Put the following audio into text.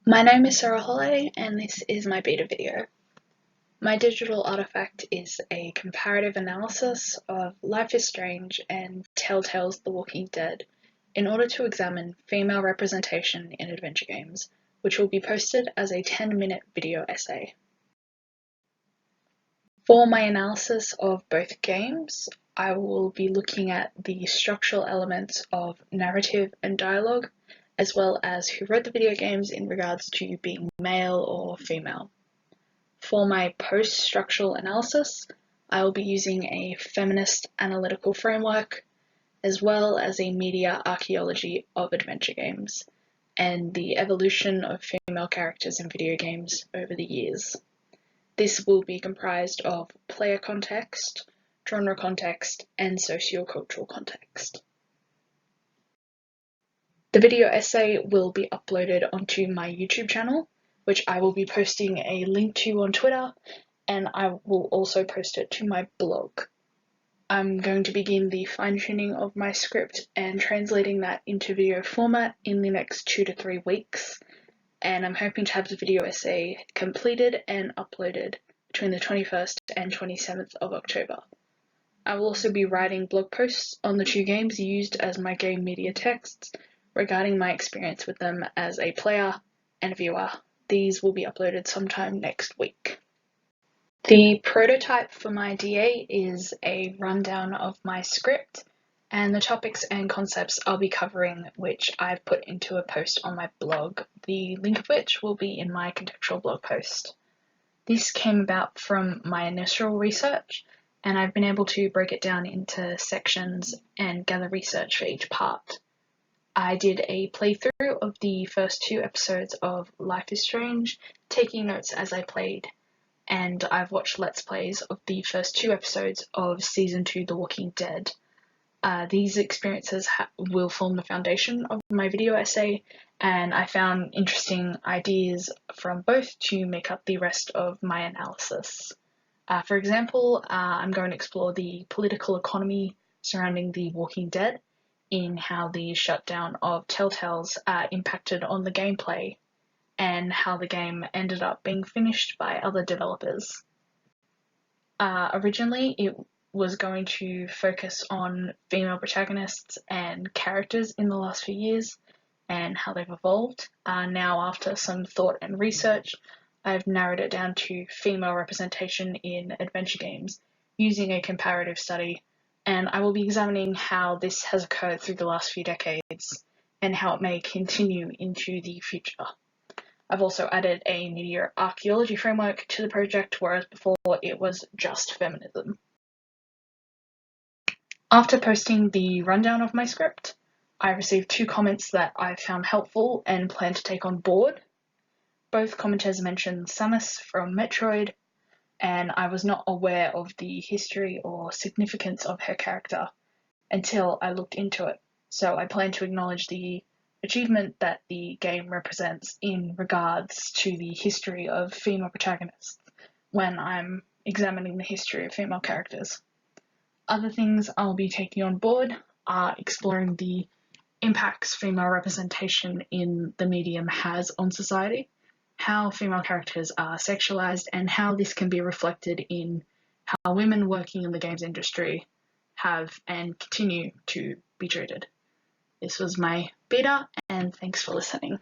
My name is Sarah Holley, and this is my beta video. My digital artifact is a comparative analysis of Life is Strange and Telltale's The Walking Dead in order to examine female representation in adventure games, which will be posted as a 10-minute video essay. For my analysis of both games, I will be looking at the structural elements of narrative and dialogue, as well as who wrote the video games in regards to being male or female. For my post-structural analysis, I will be using a feminist analytical framework, as well as a media archaeology of adventure games, and the evolution of female characters in video games over the years. This will be comprised of player context, genre context, and sociocultural context. The video essay will be uploaded onto my YouTube channel, which I will be posting a link to on Twitter, and I will also post it to my blog. I'm going to begin the fine-tuning of my script and translating that into video format in the next 2 to 3 weeks, and I'm hoping to have the video essay completed and uploaded between the 21st and 27th of October. I will also be writing blog posts on the 2 games used as my game media texts regarding my experience with them as a player and viewer. These will be uploaded sometime next week. The prototype for my DA is a rundown of my script and the topics and concepts I'll be covering, which I've put into a post on my blog, the link of which will be in my contextual blog post. This came about from my initial research, and I've been able to break it down into sections and gather research for each part. I did a playthrough of the first 2 episodes of Life is Strange, taking notes as I played, and I've watched Let's Plays of the first 2 episodes of Season 2 The Walking Dead. These experiences will form the foundation of my video essay, and I found interesting ideas from both to make up the rest of my analysis. For example, I'm going to explore the political economy surrounding The Walking Dead, in how the shutdown of Telltale's impacted on the gameplay, and how the game ended up being finished by other developers. Originally, it was going to focus on female protagonists and characters in the last few years and how they've evolved. Now, after some thought and research, I've narrowed it down to female representation in adventure games using a comparative study, and I will be examining how this has occurred through the last few decades and how it may continue into the future. I've also added a media archaeology framework to the project, whereas before it was just feminism. After posting the rundown of my script, I received 2 comments that I found helpful and plan to take on board. Both commenters mentioned Samus from Metroid, and I was not aware of the history or significance of her character until I looked into it, so I plan to acknowledge the achievement that the game represents in regards to the history of female protagonists when I'm examining the history of female characters. Other things I'll be taking on board are exploring the impacts female representation in the medium has on society, how female characters are sexualized, and how this can be reflected in how women working in the games industry have and continue to be treated. This was my beta, and thanks for listening.